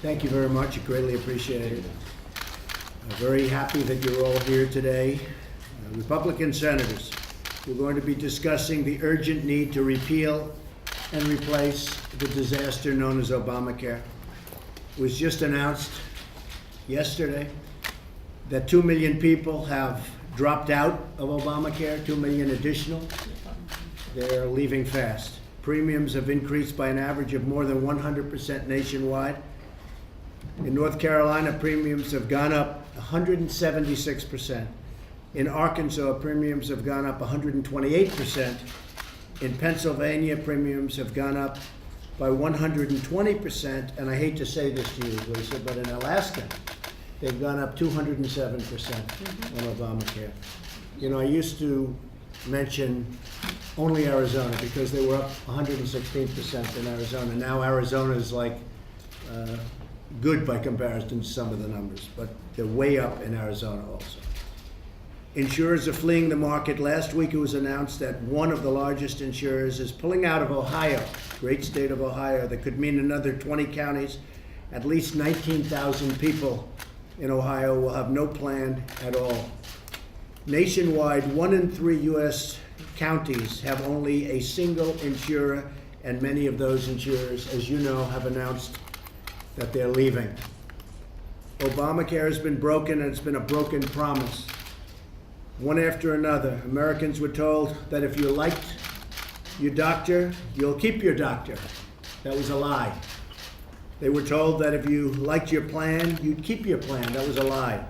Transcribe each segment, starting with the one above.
Thank you very much. I greatly appreciate it. I'm very happy that you're all here today. Republican senators, we're going to be discussing the urgent need to repeal and replace the disaster known as Obamacare. It was just announced yesterday that 2 million people have dropped out of Obamacare, 2 million additional. They're leaving fast. Premiums have increased by an average of more than 100% nationwide. In North Carolina, premiums have gone up 176%. In Arkansas, premiums have gone up 128%. In Pennsylvania, premiums have gone up by 120%. And I hate to say this to you, Lisa, but in Alaska, they've gone up 207% on Obamacare. You know, I used to mention only Arizona because they were up 116% in Arizona. Now Arizona is like good by comparison to some of the numbers, but they're way up in Arizona also. Insurers are fleeing the market. Last week it was announced that one of the largest insurers is pulling out of Ohio, great state of Ohio. That could mean another 20 counties, at least 19,000 people in Ohio will have no plan at all. Nationwide, 1 in 3 U.S. counties have only a single insurer, and many of those insurers, as you know, have announced that they're leaving. Obamacare has been broken, and it's been a broken promise. One after another, Americans were told that if you liked your doctor, you'll keep your doctor. That was a lie. They were told that if you liked your plan, you'd keep your plan. That was a lie.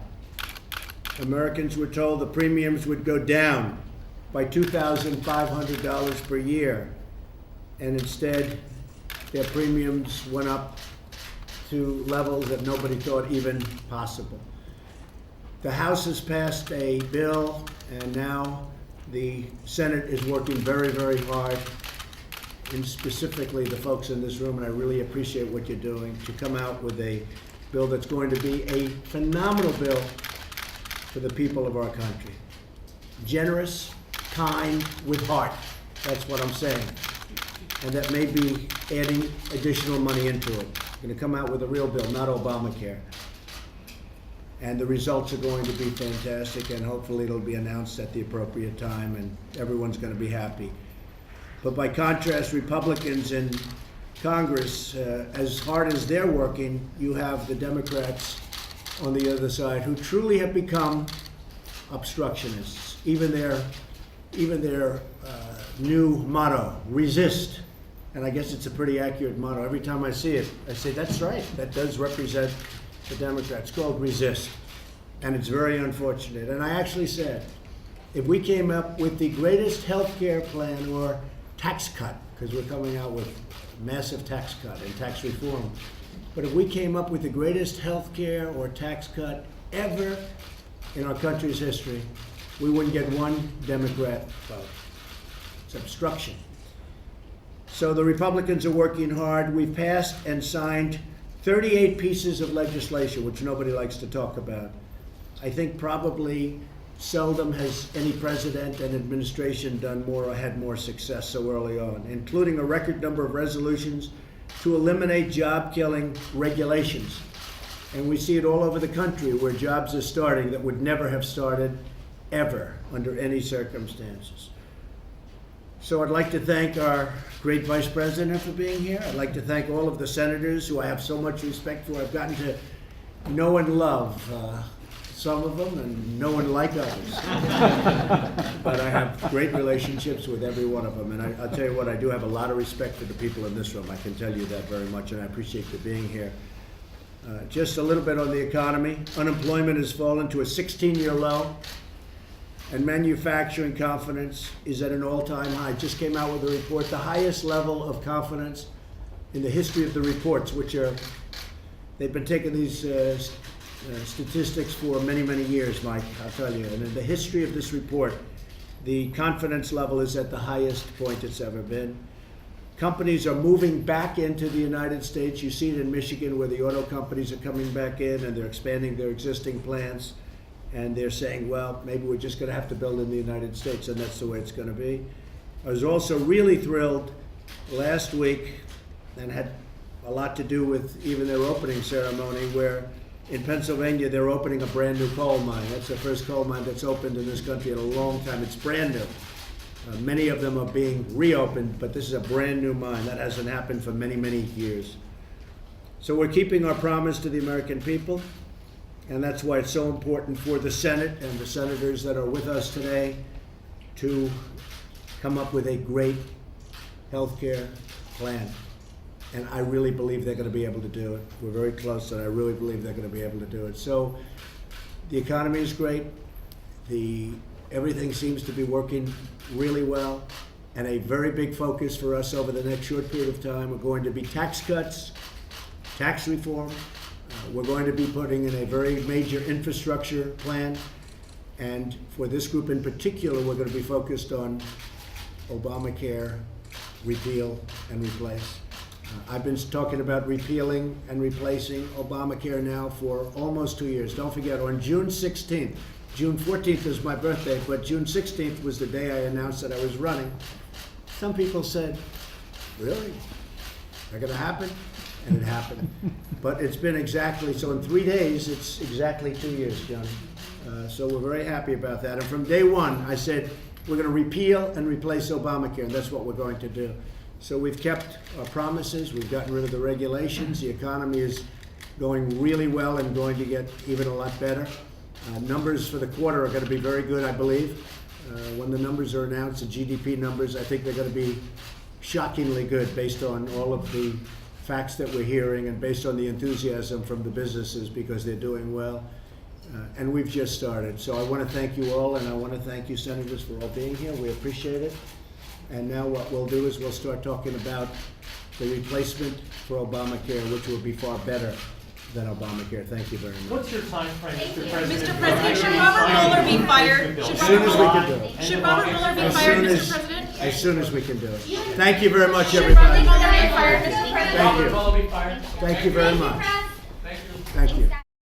Americans were told the premiums would go down by $2,500 per year, and instead their premiums went up to levels that nobody thought even possible. The House has passed a bill, and now the Senate is working very, very hard, and specifically the folks in this room, and I really appreciate what you're doing, to come out with a bill that's going to be a phenomenal bill for the people of our country. Generous, kind, with heart. That's what I'm saying. And that may be adding additional money into it. We're going to come out with a real bill, not Obamacare. And the results are going to be fantastic, and hopefully it'll be announced at the appropriate time, and everyone's going to be happy. But by contrast, Republicans in Congress, as hard as they're working, you have the Democrats on the other side who truly have become obstructionists. Even their new motto, resist. And I guess it's a pretty accurate motto. Every time I see it, I say, that's right. That does represent the Democrats. It's called resist. And it's very unfortunate. And I actually said, if we came up with the greatest health care plan or tax cut, because we're coming out with massive tax cut and tax reform, but if we came up with the greatest health care or tax cut ever in our country's history, we wouldn't get one Democrat vote. It's obstruction. So the Republicans are working hard. We've passed and signed 38 pieces of legislation, which nobody likes to talk about. I think probably seldom has any president and administration done more or had more success so early on, including a record number of resolutions to eliminate job-killing regulations. And we see it all over the country where jobs are starting that would never have started ever under any circumstances. So I'd like to thank our great Vice President for being here. I'd like to thank all of the senators who I have so much respect for. I've gotten to know and love some of them and know and like others. But I have great relationships with every one of them. And I'll tell you what, I do have a lot of respect for the people in this room. I can tell you that very much, and I appreciate you being here. Just a little bit on the economy. Unemployment has fallen to a 16-year low, and manufacturing confidence is at an all-time high. Just came out with a report, the highest level of confidence in the history of the reports, which are, they've been taking these statistics for many, many years, Mike, I'll tell you. And in the history of this report, the confidence level is at the highest point it's ever been. Companies are moving back into the United States. You see it in Michigan where the auto companies are coming back in and they're expanding their existing plants. And they're saying, well, maybe we're just going to have to build in the United States, and that's the way it's going to be. I was also really thrilled last week and had a lot to do with even their opening ceremony, where in Pennsylvania, they're opening a brand new coal mine. That's the first coal mine that's opened in this country in a long time. It's brand new. Many of them are being reopened, but this is a brand new mine. That hasn't happened for many, many years. So we're keeping our promise to the American people, and that's why it's so important for the Senate and the senators that are with us today to come up with a great health care plan. And I really believe they're going to be able to do it. We're very close, and I really believe they're going to be able to do it. So the economy is great. Everything seems to be working really well. And a very big focus for us over the next short period of time are going to be tax cuts, tax reform. We're going to be putting in a very major infrastructure plan. And for this group in particular, we're going to be focused on Obamacare, repeal and replace. I've been talking about repealing and replacing Obamacare now for almost 2 years. Don't forget, on June 16th, June 14th is my birthday, but June 16th was the day I announced that I was running. Some people said, really? That gonna happen? And it happened. But it's been exactly, so in 3 days, it's exactly 2 years, Johnny. So we're very happy about that. And from day one, I said, we're gonna repeal and replace Obamacare, and that's what we're going to do. So we've kept our promises, we've gotten rid of the regulations, the economy is going really well and going to get even a lot better. Numbers for the quarter are going to be very good, I believe. When the numbers are announced, the GDP numbers, I think they're going to be shockingly good based on all of the facts that we're hearing and based on the enthusiasm from the businesses because they're doing well. And we've just started. So I want to thank you all, and I want to thank you, senators, for all being here. We appreciate it. And now what we'll do is we'll start talking about the replacement for Obamacare, which will be far better than Obamacare. Thank you very much. What's your time frame, Mr. President? Mr. President, should Robert Mueller be fired? As soon as we can do it. Should Robert Mueller be fired, Mr. President? As soon as we can do it. Thank you very much, Should Robert everybody. Mueller be fired, Mr. President? Thank you. Robert Mueller be fired? Thank you very much.